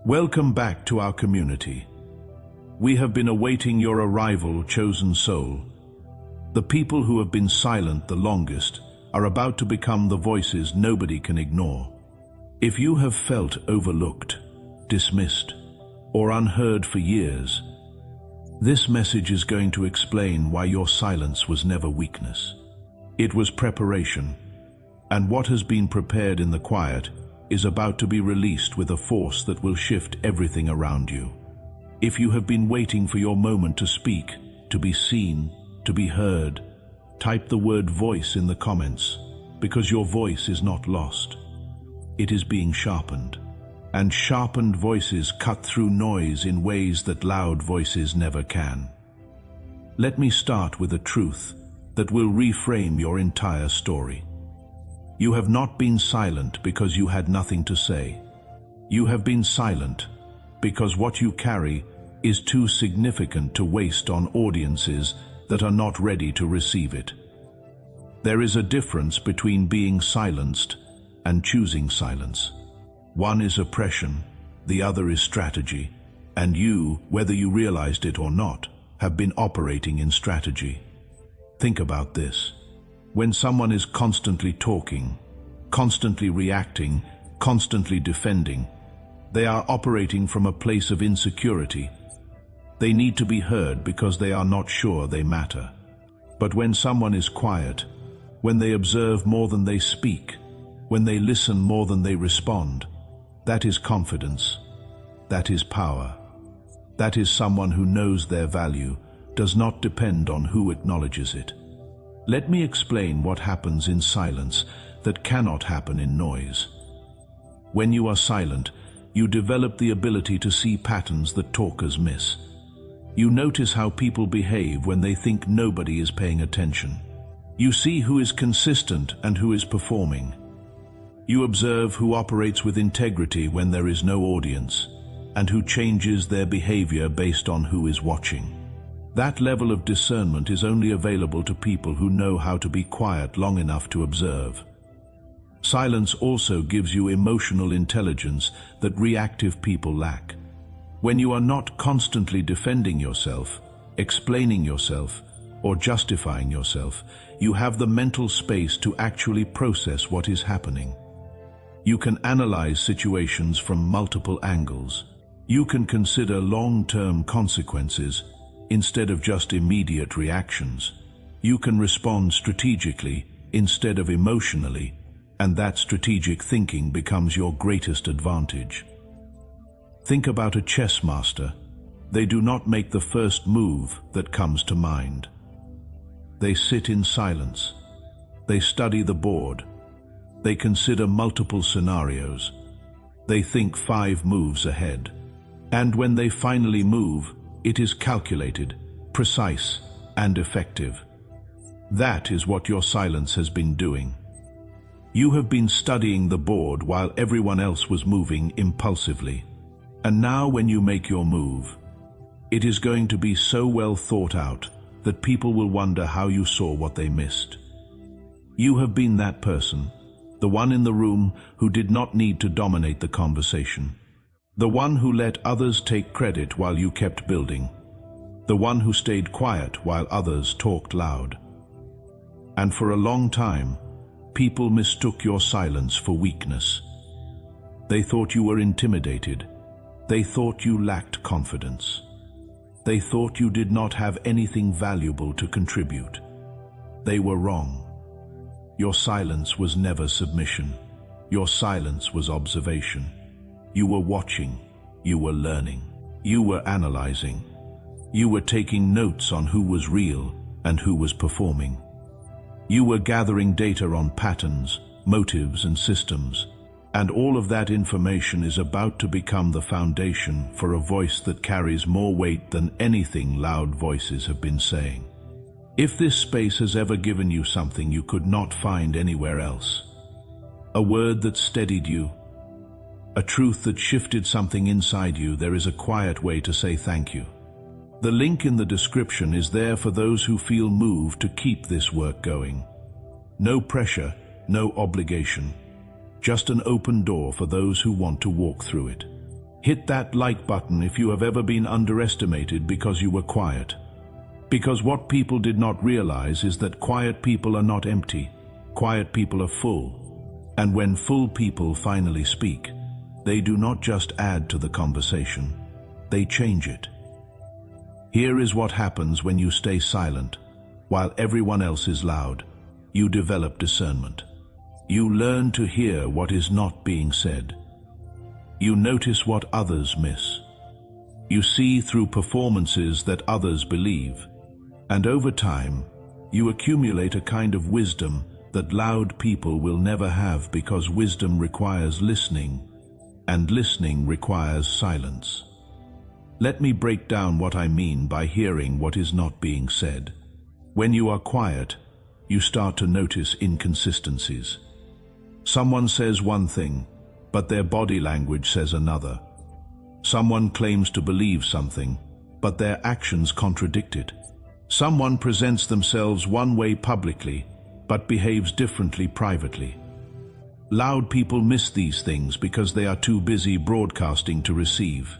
Welcome back to our community. We have been awaiting your arrival, chosen soul. The people who have been silent the longest are about to become the voices nobody can ignore. If you have felt overlooked, dismissed, or unheard for years, this message is going to explain why your silence was never weakness. It was preparation, and what has been prepared in the quiet is about to be released with a force that will shift everything around you. If you have been waiting for your moment to speak, to be seen, to be heard, type the word voice in the comments, because your voice is not lost. It is being sharpened. And sharpened voices cut through noise in ways that loud voices never can. Let me start with a truth that will reframe your entire story. You have not been silent because you had nothing to say. You have been silent because what you carry is too significant to waste on audiences that are not ready to receive it. There is a difference between being silenced and choosing silence. One is oppression, the other is strategy, and you, whether you realized it or not, have been operating in strategy. Think about this. When someone is constantly talking, constantly reacting, constantly defending, they are operating from a place of insecurity. They need to be heard because they are not sure they matter. But when someone is quiet, when they observe more than they speak, when they listen more than they respond, that is confidence. That is power. That is someone who knows their value, does not depend on who acknowledges it. Let me explain what happens in silence that cannot happen in noise. When you are silent, you develop the ability to see patterns that talkers miss. You notice how people behave when they think nobody is paying attention. You see who is consistent and who is performing. You observe who operates with integrity when there is no audience, and who changes their behavior based on who is watching. That level of discernment is only available to people who know how to be quiet long enough to observe. Silence also gives you emotional intelligence that reactive people lack. When you are not constantly defending yourself, explaining yourself, or justifying yourself, you have the mental space to actually process what is happening. You can analyze situations from multiple angles. You can consider long-term consequences instead of just immediate reactions. You can respond strategically instead of emotionally, and that strategic thinking becomes your greatest advantage. Think about a chess master. They do not make the first move that comes to mind. They sit in silence. They study the board. They consider multiple scenarios. They think 5 moves ahead. And when they finally move, it is calculated, precise, and effective. That is what your silence has been doing. You have been studying the board while everyone else was moving impulsively. And now when you make your move, it is going to be so well thought out that people will wonder how you saw what they missed. You have been that person. The one in the room who did not need to dominate the conversation. The one who let others take credit while you kept building. The one who stayed quiet while others talked loud. And for a long time, people mistook your silence for weakness. They thought you were intimidated. They thought you lacked confidence. They thought you did not have anything valuable to contribute. They were wrong. Your silence was never submission. Your silence was observation. You were watching. You were learning. You were analyzing. You were taking notes on who was real and who was performing. You were gathering data on patterns, motives, and systems. And all of that information is about to become the foundation for a voice that carries more weight than anything loud voices have been saying. If this space has ever given you something you could not find anywhere else, a word that steadied you, a truth that shifted something inside you, there is a quiet way to say thank you. The link in the description is there for those who feel moved to keep this work going. No pressure, no obligation, just an open door for those who want to walk through it. Hit that like button if you have ever been underestimated because you were quiet. Because what people did not realize is that quiet people are not empty. Quiet people are full. And when full people finally speak, they do not just add to the conversation, they change it. Here is what happens when you stay silent, while everyone else is loud. You develop discernment. You learn to hear what is not being said. You notice what others miss. You see through performances that others believe. And over time, you accumulate a kind of wisdom that loud people will never have, because wisdom requires listening, and listening requires silence. Let me break down what I mean by hearing what is not being said. When you are quiet, you start to notice inconsistencies. Someone says one thing, but their body language says another. Someone claims to believe something, but their actions contradict it. Someone presents themselves one way publicly, but behaves differently privately. Loud people miss these things because they are too busy broadcasting to receive.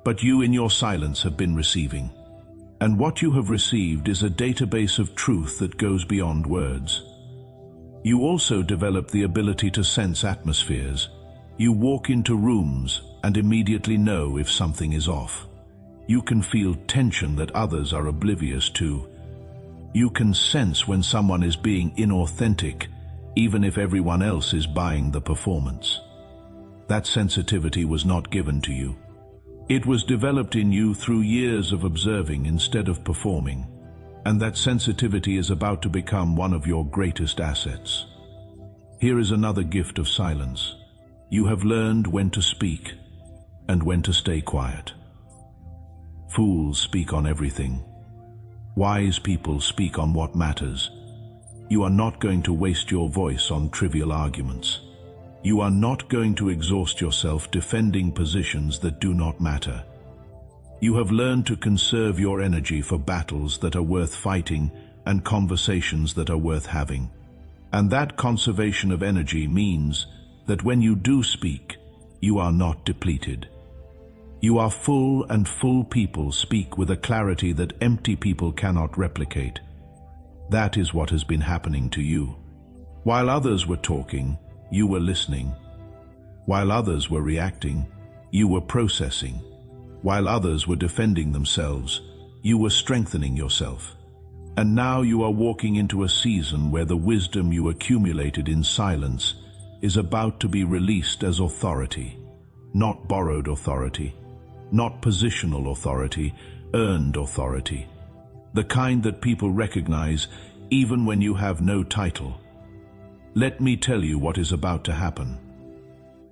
But you in your silence have been receiving. And what you have received is a database of truth that goes beyond words. You also develop the ability to sense atmospheres. You walk into rooms and immediately know if something is off. You can feel tension that others are oblivious to. You can sense when someone is being inauthentic, even if everyone else is buying the performance. That sensitivity was not given to you. It was developed in you through years of observing instead of performing, and that sensitivity is about to become one of your greatest assets. Here is another gift of silence. You have learned when to speak and when to stay quiet. Fools speak on everything. Wise people speak on what matters. You are not going to waste your voice on trivial arguments. You are not going to exhaust yourself defending positions that do not matter. You have learned to conserve your energy for battles that are worth fighting and conversations that are worth having. And that conservation of energy means that when you do speak, you are not depleted. You are full, and full people speak with a clarity that empty people cannot replicate. That is what has been happening to you. While others were talking, you were listening. While others were reacting, you were processing. While others were defending themselves, you were strengthening yourself. And now you are walking into a season where the wisdom you accumulated in silence is about to be released as authority. Not borrowed authority, not positional authority, earned authority. The kind that people recognize even when you have no title. Let me tell you what is about to happen.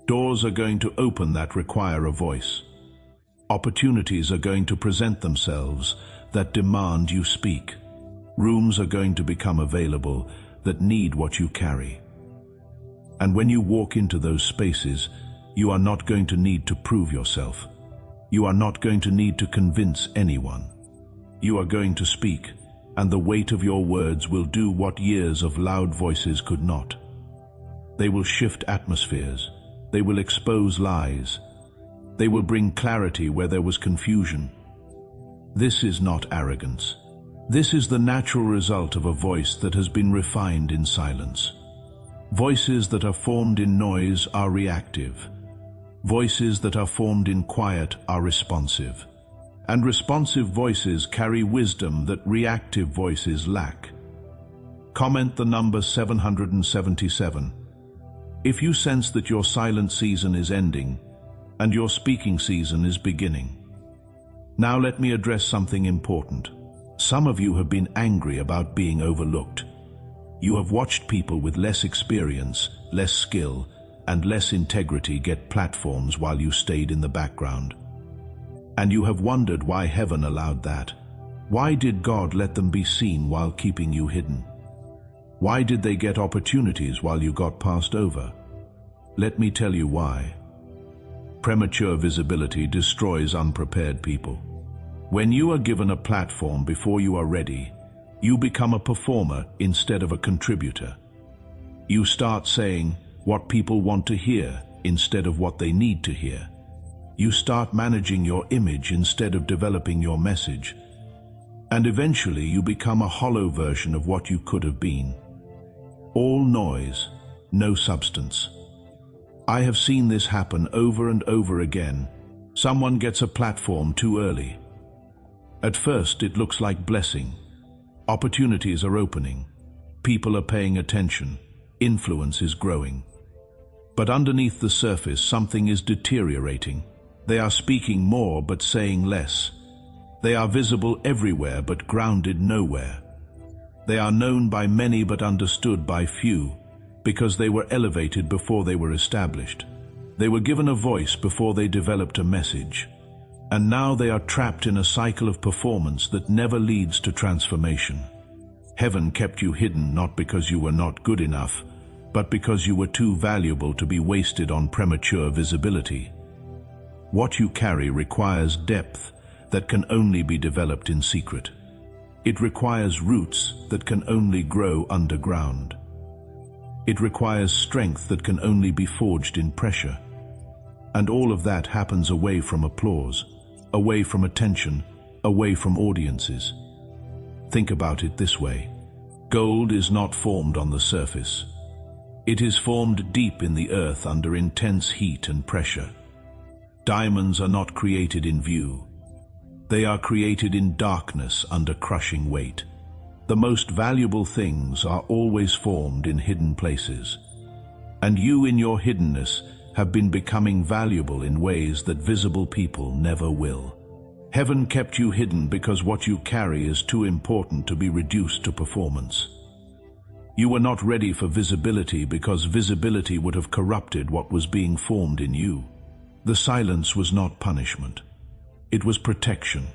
Doors are going to open that require a voice. Opportunities are going to present themselves that demand you speak. Rooms are going to become available that need what you carry. And when you walk into those spaces, you are not going to need to prove yourself. You are not going to need to convince anyone. You are going to speak, and the weight of your words will do what years of loud voices could not. They will shift atmospheres. They will expose lies. They will bring clarity where there was confusion. This is not arrogance. This is the natural result of a voice that has been refined in silence. Voices that are formed in noise are reactive. Voices that are formed in quiet are responsive. And responsive voices carry wisdom that reactive voices lack. Comment the number 777. If you sense that your silent season is ending and your speaking season is beginning. Now let me address something important. Some of you have been angry about being overlooked. You have watched people with less experience, less skill, and less integrity get platforms while you stayed in the background. And you have wondered why heaven allowed that. Why did God let them be seen while keeping you hidden? Why did they get opportunities while you got passed over? Let me tell you why. Premature visibility destroys unprepared people. When you are given a platform before you are ready, you become a performer instead of a contributor. You start saying what people want to hear instead of what they need to hear. You start managing your image instead of developing your message. And eventually you become a hollow version of what you could have been. All noise, no substance. I have seen this happen over and over again. Someone gets a platform too early. At first it looks like blessing. Opportunities are opening. People are paying attention. Influence is growing. But underneath the surface, something is deteriorating. They are speaking more but saying less. They are visible everywhere but grounded nowhere. They are known by many but understood by few, because they were elevated before they were established. They were given a voice before they developed a message. And now they are trapped in a cycle of performance that never leads to transformation. Heaven kept you hidden not because you were not good enough, but because you were too valuable to be wasted on premature visibility. What you carry requires depth that can only be developed in secret. It requires roots that can only grow underground. It requires strength that can only be forged in pressure. And all of that happens away from applause, away from attention, away from audiences. Think about it this way. Gold is not formed on the surface. It is formed deep in the earth under intense heat and pressure. Diamonds are not created in view. They are created in darkness under crushing weight. The most valuable things are always formed in hidden places. And you in your hiddenness have been becoming valuable in ways that visible people never will. Heaven kept you hidden because what you carry is too important to be reduced to performance. You were not ready for visibility because visibility would have corrupted what was being formed in you. The silence was not punishment. It was protection.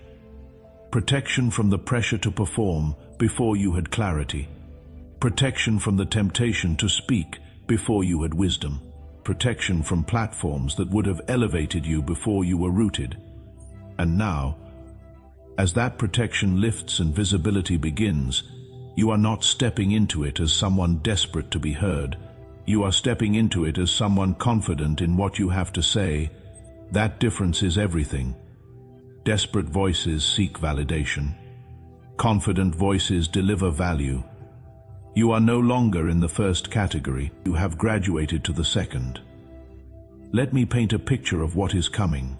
Protection from the pressure to perform before you had clarity. Protection from the temptation to speak before you had wisdom. Protection from platforms that would have elevated you before you were rooted. And now, as that protection lifts and visibility begins, you are not stepping into it as someone desperate to be heard. You are stepping into it as someone confident in what you have to say. That difference is everything. Desperate voices seek validation. Confident voices deliver value. You are no longer in the first category. You have graduated to the second. Let me paint a picture of what is coming.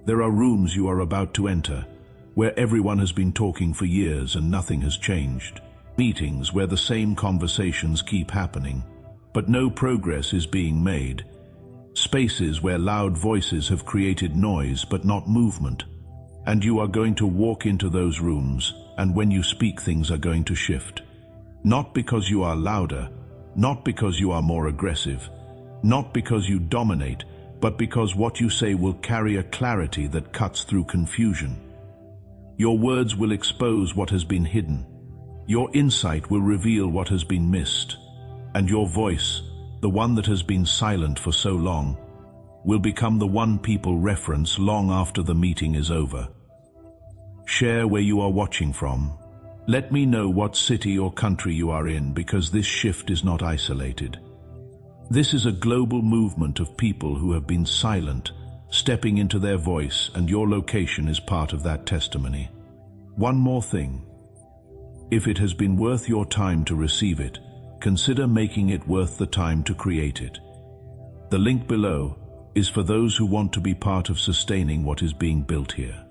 There are rooms you are about to enter, where everyone has been talking for years and nothing has changed. Meetings where the same conversations keep happening, but no progress is being made. Spaces where loud voices have created noise but not movement. And you are going to walk into those rooms, and when you speak, things are going to shift. Not because you are louder, not because you are more aggressive, not because you dominate, but because what you say will carry a clarity that cuts through confusion. Your words will expose what has been hidden. Your insight will reveal what has been missed. And your voice, the one that has been silent for so long, will become the one people reference long after the meeting is over. Share where you are watching from. Let me know what city or country you are in, because this shift is not isolated. This is a global movement of people who have been silent, stepping into their voice, and your location is part of that testimony. One more thing. If it has been worth your time to receive it, consider making it worth the time to create it. The link below is for those who want to be part of sustaining what is being built here.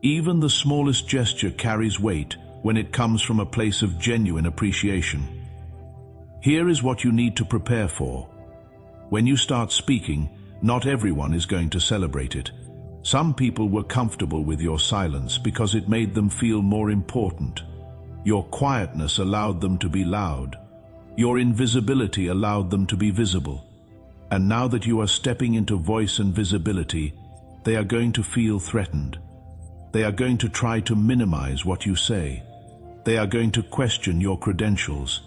Even the smallest gesture carries weight when it comes from a place of genuine appreciation. Here is what you need to prepare for. When you start speaking, not everyone is going to celebrate it. Some people were comfortable with your silence because it made them feel more important. Your quietness allowed them to be loud. Your invisibility allowed them to be visible. And now that you are stepping into voice and visibility, they are going to feel threatened. They are going to try to minimize what you say. They are going to question your credentials.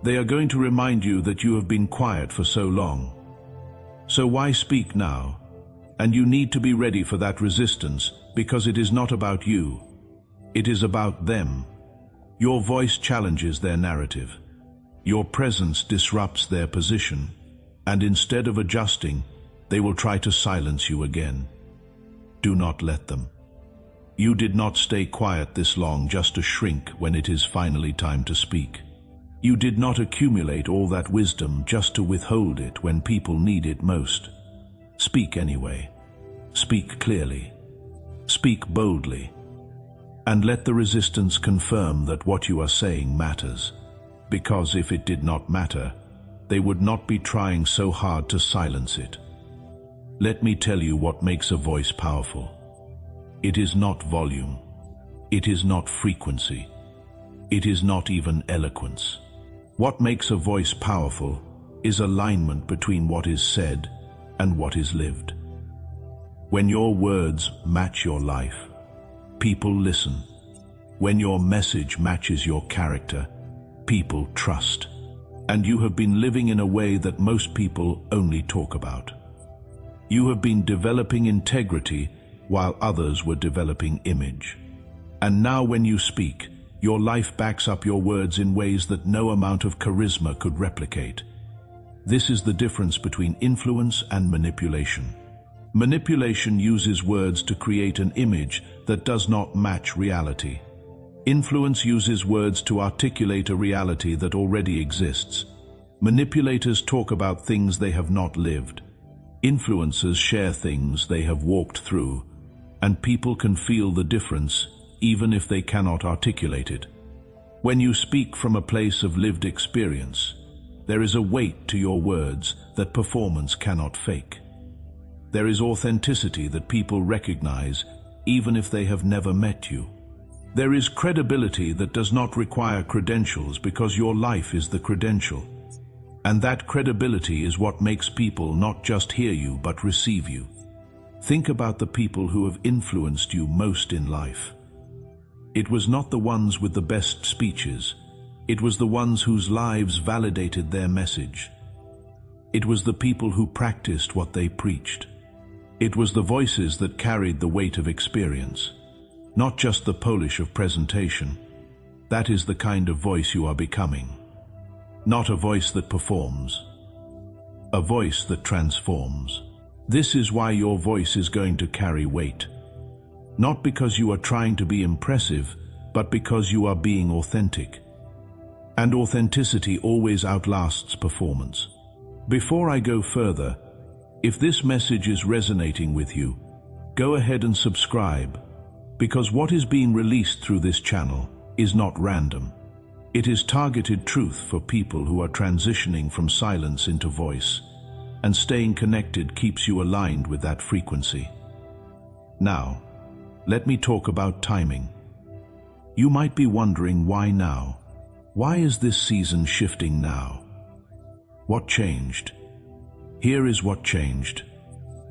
They are going to remind you that you have been quiet for so long. So why speak now? And you need to be ready for that resistance, because it is not about you. It is about them. Your voice challenges their narrative. Your presence disrupts their position. And instead of adjusting, they will try to silence you again. Do not let them. You did not stay quiet this long just to shrink when it is finally time to speak. You did not accumulate all that wisdom just to withhold it when people need it most. Speak anyway. Speak clearly. Speak boldly. And let the resistance confirm that what you are saying matters. Because if it did not matter, they would not be trying so hard to silence it. Let me tell you what makes a voice powerful. It is not volume. It is not frequency. It is not even eloquence. What makes a voice powerful is alignment between what is said and what is lived. When your words match your life, people listen. When your message matches your character, people trust. And you have been living in a way that most people only talk about. You have been developing integrity while others were developing image. And now when you speak, your life backs up your words in ways that no amount of charisma could replicate. This is the difference between influence and manipulation. Manipulation uses words to create an image that does not match reality. Influence uses words to articulate a reality that already exists. Manipulators talk about things they have not lived. Influencers share things they have walked through, and people can feel the difference even if they cannot articulate it. When you speak from a place of lived experience, there is a weight to your words that performance cannot fake. There is authenticity that people recognize even if they have never met you. There is credibility that does not require credentials because your life is the credential. And that credibility is what makes people not just hear you but receive you. Think about the people who have influenced you most in life. It was not the ones with the best speeches. It was the ones whose lives validated their message. It was the people who practiced what they preached. It was the voices that carried the weight of experience, not just the polish of presentation. That is the kind of voice you are becoming. Not a voice that performs, a voice that transforms. This is why your voice is going to carry weight. Not because you are trying to be impressive, but because you are being authentic. And authenticity always outlasts performance. Before I go further, if this message is resonating with you, go ahead and subscribe, because what is being released through this channel is not random. It is targeted truth for people who are transitioning from silence into voice, and staying connected keeps you aligned with that frequency. Now, let me talk about timing. You might be wondering, why now? Why is this season shifting now? What changed? Here is what changed.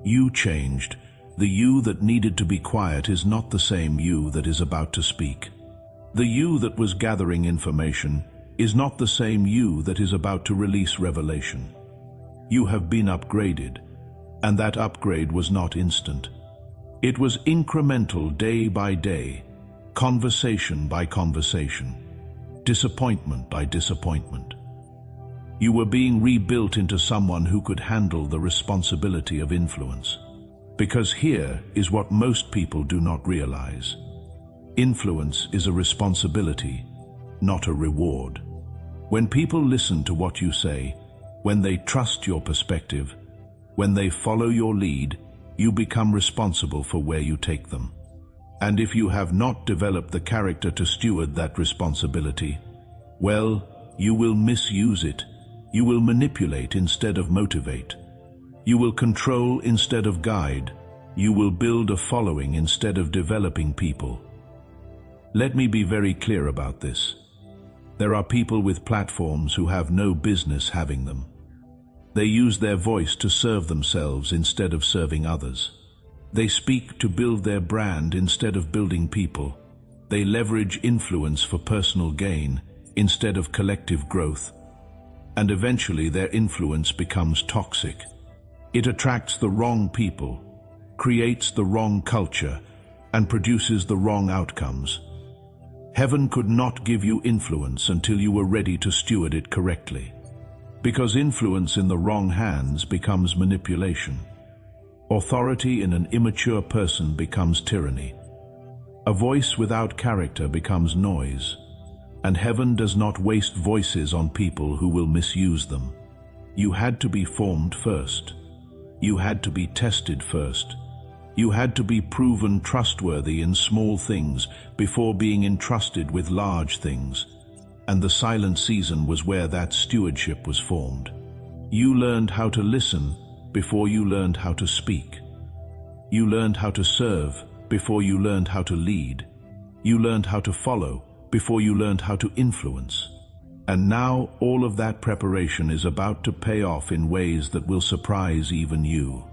You changed. The you that needed to be quiet is not the same you that is about to speak. The you that was gathering information is not the same you that is about to release revelation. You have been upgraded, and that upgrade was not instant. It was incremental, day by day, conversation by conversation, disappointment by disappointment. You were being rebuilt into someone who could handle the responsibility of influence. Because here is what most people do not realize. Influence is a responsibility, not a reward. When people listen to what you say, when they trust your perspective, when they follow your lead, you become responsible for where you take them. And if you have not developed the character to steward that responsibility, well, you will misuse it. You will manipulate instead of motivate. You will control instead of guide. You will build a following instead of developing people. Let me be very clear about this. There are people with platforms who have no business having them. They use their voice to serve themselves instead of serving others. They speak to build their brand instead of building people. They leverage influence for personal gain instead of collective growth. And eventually their influence becomes toxic. It attracts the wrong people, creates the wrong culture, and produces the wrong outcomes. Heaven could not give you influence until you were ready to steward it correctly. Because influence in the wrong hands becomes manipulation. Authority in an immature person becomes tyranny. A voice without character becomes noise. And heaven does not waste voices on people who will misuse them. You had to be formed first. You had to be tested first. You had to be proven trustworthy in small things before being entrusted with large things. And the silent season was where that stewardship was formed. You learned how to listen before you learned how to speak. You learned how to serve before you learned how to lead. You learned how to follow before you learned how to influence. And now all of that preparation is about to pay off in ways that will surprise even you.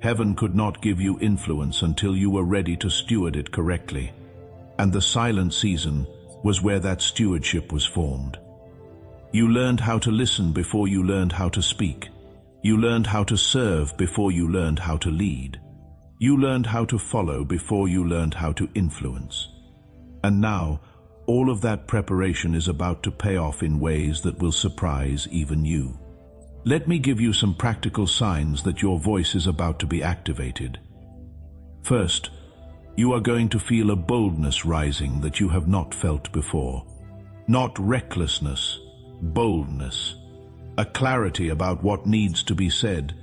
Heaven could not give you influence until you were ready to steward it correctly. And the silent season was where that stewardship was formed. You learned how to listen before you learned how to speak. You learned how to serve before you learned how to lead. You learned how to follow before you learned how to influence. And now, all of that preparation is about to pay off in ways that will surprise even you. Let me give you some practical signs that your voice is about to be activated. First, you are going to feel a boldness rising that you have not felt before. Not recklessness, boldness. A clarity about what needs to be said,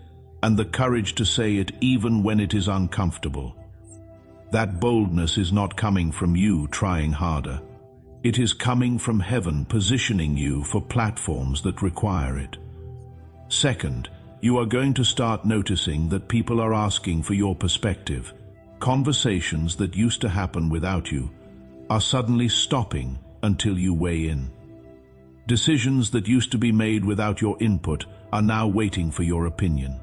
and the courage to say it even when it is uncomfortable. That boldness is not coming from you trying harder. It is coming from heaven positioning you for platforms that require it. Second, you are going to start noticing that people are asking for your perspective. Conversations that used to happen without you are suddenly stopping until you weigh in. Decisions that used to be made without your input are now waiting for your opinion.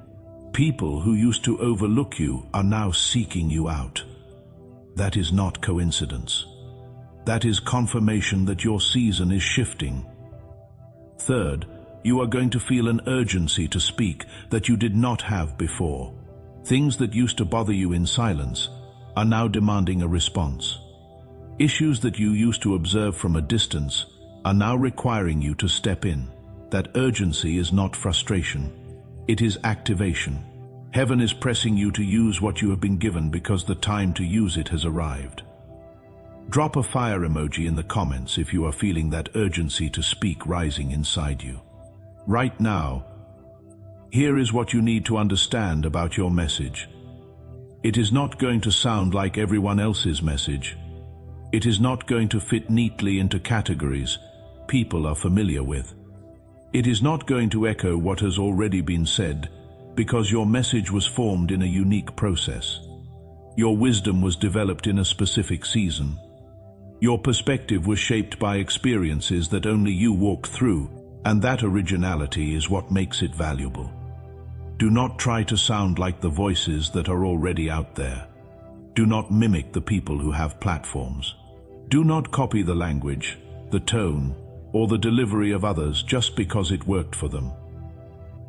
People who used to overlook you are now seeking you out. That is not coincidence. That is confirmation that your season is shifting. Third, you are going to feel an urgency to speak that you did not have before. Things that used to bother you in silence are now demanding a response. Issues that you used to observe from a distance are now requiring you to step in. That urgency is not frustration. It is activation. Heaven is pressing you to use what you have been given because the time to use it has arrived. Drop a fire emoji in the comments if you are feeling that urgency to speak rising inside you. Right now, here is what you need to understand about your message. It is not going to sound like everyone else's message. It is not going to fit neatly into categories people are familiar with. It is not going to echo what has already been said, because your message was formed in a unique process. Your wisdom was developed in a specific season. Your perspective was shaped by experiences that only you walked through, and that originality is what makes it valuable. Do not try to sound like the voices that are already out there. Do not mimic the people who have platforms. Do not copy the language, the tone, or the delivery of others just because it worked for them.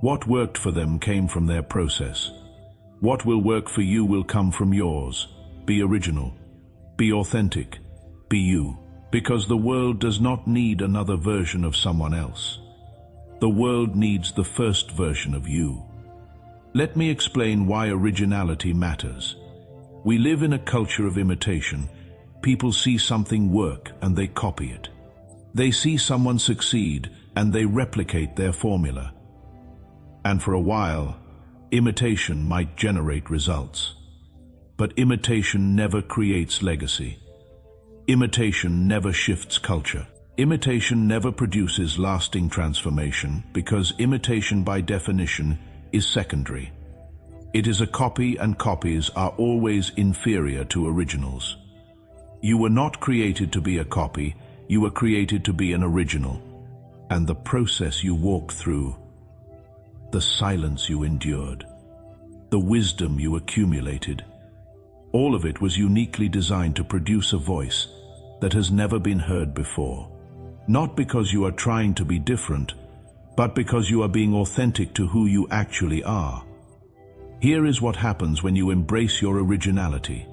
What worked for them came from their process. What will work for you will come from yours. Be original. Be authentic. Be you. Because the world does not need another version of someone else. The world needs the first version of you. Let me explain why originality matters. We live in a culture of imitation. People see something work and they copy it. They see someone succeed and they replicate their formula. And for a while, imitation might generate results. But imitation never creates legacy. Imitation never shifts culture. Imitation never produces lasting transformation because imitation by definition is secondary. It is a copy and copies are always inferior to originals. You were not created to be a copy, you were created to be an original. And the process you walked through, the silence you endured, the wisdom you accumulated, all of it was uniquely designed to produce a voice that has never been heard before. Not because you are trying to be different, but because you are being authentic to who you actually are. Here is what happens when you embrace your originality.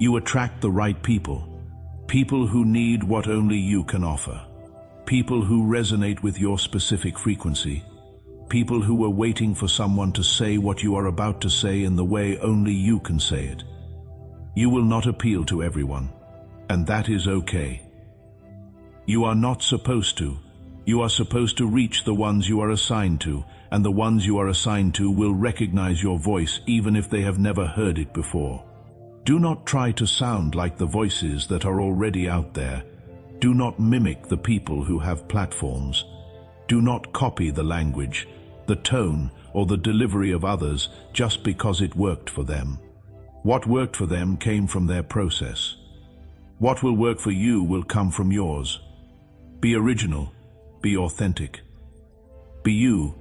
You attract the right people. People who need what only you can offer. People who resonate with your specific frequency. People who were waiting for someone to say what you are about to say in the way only you can say it. You will not appeal to everyone, and that is okay. You are not supposed to. You are supposed to reach the ones you are assigned to, and the ones you are assigned to will recognize your voice even if they have never heard it before. Do not try to sound like the voices that are already out there. Do not mimic the people who have platforms. Do not copy the language, the tone, or the delivery of others just because it worked for them. What worked for them came from their process. What will work for you will come from yours. Be original. Be authentic. Be you,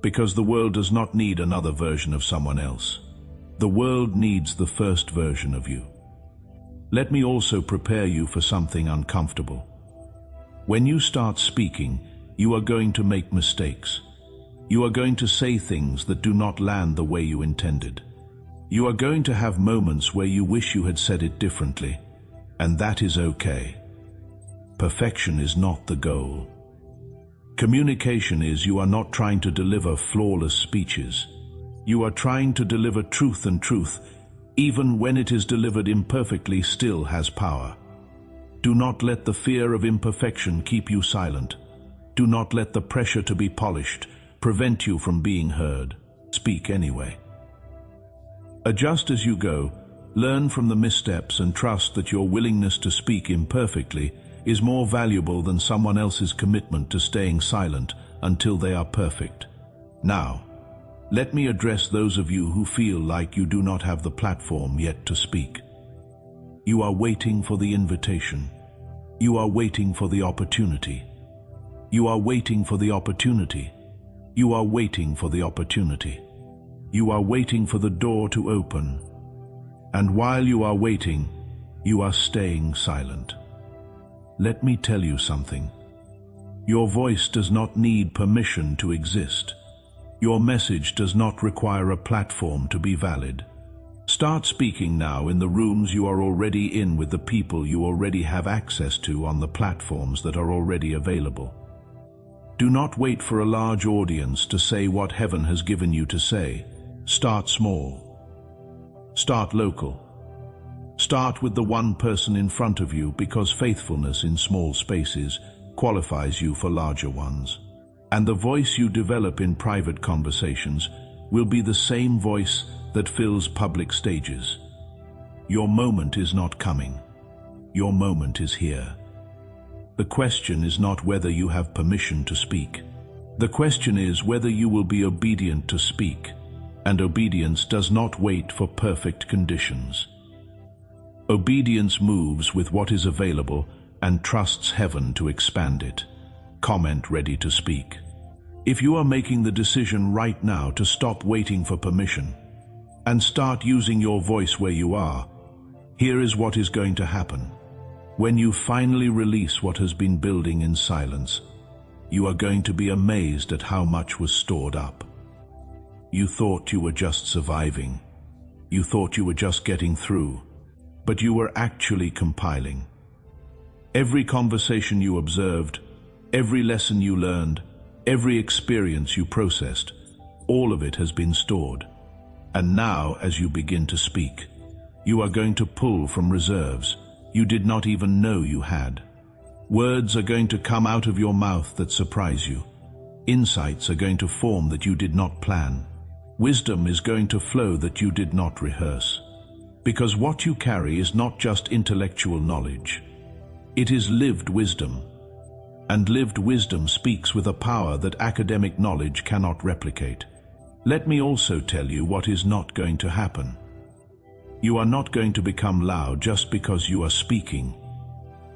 because the world does not need another version of someone else. The world needs the first version of you. Let me also prepare you for something uncomfortable. When you start speaking, you are going to make mistakes. You are going to say things that do not land the way you intended. You are going to have moments where you wish you had said it differently, and that is okay. Perfection is not the goal. Communication is you are not trying to deliver flawless speeches. You are trying to deliver truth, and truth, even when it is delivered imperfectly, still has power. Do not let the fear of imperfection keep you silent. Do not let the pressure to be polished prevent you from being heard. Speak anyway. Adjust as you go, learn from the missteps, and trust that your willingness to speak imperfectly is more valuable than someone else's commitment to staying silent until they are perfect. Now, let me address those of you who feel like you do not have the platform yet to speak. You are waiting for the invitation. You are waiting for the opportunity. You are waiting for the opportunity. You are waiting for the opportunity. You are waiting for the door to open. And while you are waiting, you are staying silent. Let me tell you something. Your voice does not need permission to exist. Your message does not require a platform to be valid. Start speaking now in the rooms you are already in, with the people you already have access to on the platforms that are already available. Do not wait for a large audience to say what heaven has given you to say. Start small. Start local. Start with the one person in front of you, because faithfulness in small spaces qualifies you for larger ones. And the voice you develop in private conversations will be the same voice that fills public stages. Your moment is not coming. Your moment is here. The question is not whether you have permission to speak. The question is whether you will be obedient to speak. And obedience does not wait for perfect conditions. Obedience moves with what is available and trusts heaven to expand it. Comment ready to speak. If you are making the decision right now to stop waiting for permission and start using your voice where you are, here is what is going to happen. When you finally release what has been building in silence, you are going to be amazed at how much was stored up. You thought you were just surviving. You thought you were just getting through. But you were actually compiling. Every conversation you observed, every lesson you learned, every experience you processed, all of it has been stored. And now, as you begin to speak, you are going to pull from reserves you did not even know you had. Words are going to come out of your mouth that surprise you. Insights are going to form that you did not plan. Wisdom is going to flow that you did not rehearse. Because what you carry is not just intellectual knowledge. It is lived wisdom. And lived wisdom speaks with a power that academic knowledge cannot replicate. Let me also tell you what is not going to happen. You are not going to become loud just because you are speaking.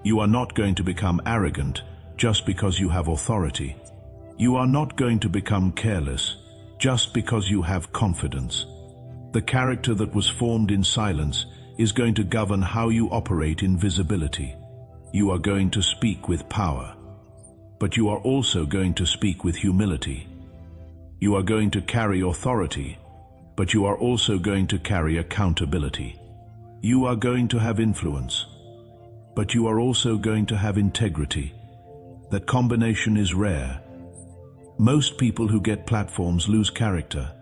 You are not going to become arrogant just because you have authority. You are not going to become careless just because you have confidence. The character that was formed in silence is going to govern how you operate in visibility. You are going to speak with power, but you are also going to speak with humility. You are going to carry authority, but you are also going to carry accountability. You are going to have influence, but you are also going to have integrity. That combination is rare. Most people who get platforms lose character.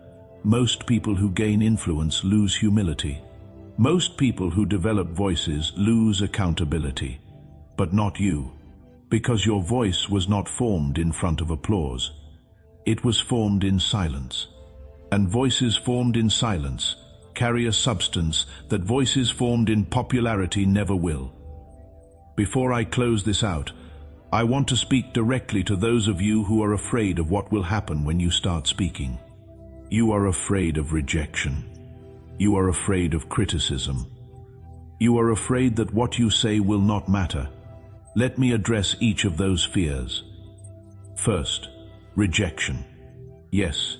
Most people who gain influence lose humility. Most people who develop voices lose accountability. But not you, because your voice was not formed in front of applause. It was formed in silence. And voices formed in silence carry a substance that voices formed in popularity never will. Before I close this out, I want to speak directly to those of you who are afraid of what will happen when you start speaking. You are afraid of rejection. You are afraid of criticism. You are afraid that what you say will not matter. Let me address each of those fears. First, rejection. Yes,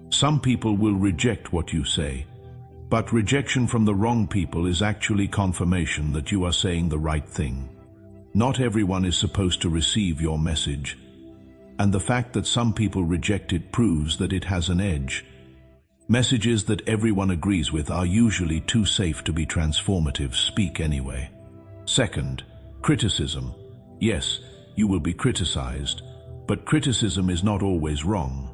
some people will reject what you say, but rejection from the wrong people is actually confirmation that you are saying the right thing. Not everyone is supposed to receive your message, and the fact that some people reject it proves that it has an edge. Messages that everyone agrees with are usually too safe to be transformative. Speak anyway. Second, criticism. Yes, you will be criticized, but criticism is not always wrong.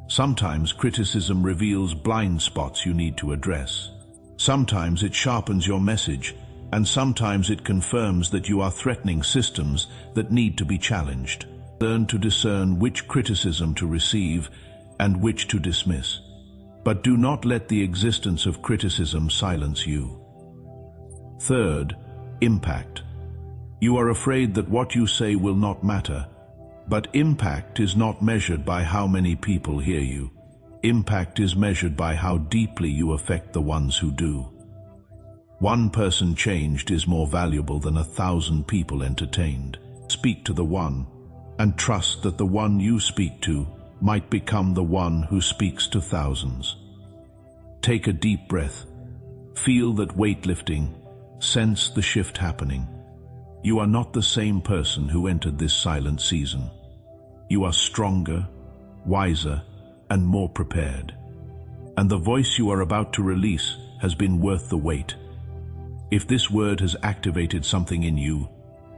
Sometimes criticism reveals blind spots you need to address. Sometimes it sharpens your message, and sometimes it confirms that you are threatening systems that need to be challenged. Learn to discern which criticism to receive and which to dismiss. But do not let the existence of criticism silence you. Third, impact. You are afraid that what you say will not matter, but impact is not measured by how many people hear you. Impact is measured by how deeply you affect the ones who do. One person changed is more valuable than 1,000 people entertained. Speak to the one, and trust that the one you speak to might become the one who speaks to thousands. Take a deep breath. Feel that weight lifting. Sense the shift happening. You are not the same person who entered this silent season. You are stronger, wiser, and more prepared. And the voice you are about to release has been worth the wait. If this word has activated something in you,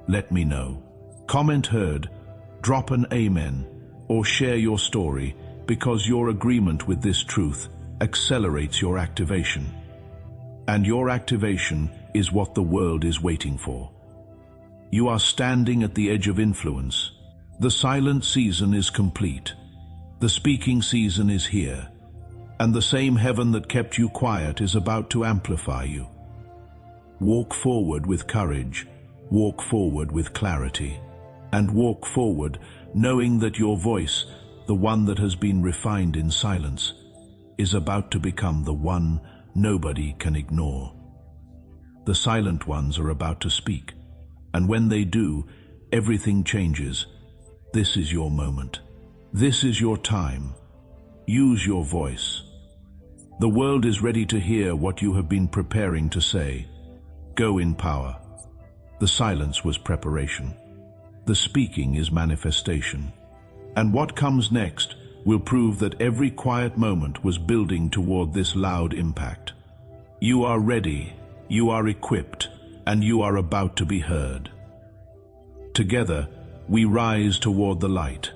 let me know. Comment heard, drop an amen, or share your story, because your agreement with this truth accelerates your activation. And your activation is what the world is waiting for. You are standing at the edge of influence. The silent season is complete. The speaking season is here. And the same heaven that kept you quiet is about to amplify you. Walk forward with courage. Walk forward with clarity. And walk forward knowing that your voice, the one that has been refined in silence, is about to become the one nobody can ignore. The silent ones are about to speak. And when they do, everything changes. This is your moment. This is your time. Use your voice. The world is ready to hear what you have been preparing to say. Go in power. The silence was preparation. The speaking is manifestation. And what comes next will prove that every quiet moment was building toward this loud impact. You are ready, you are equipped, and you are about to be heard. Together, we rise toward the light.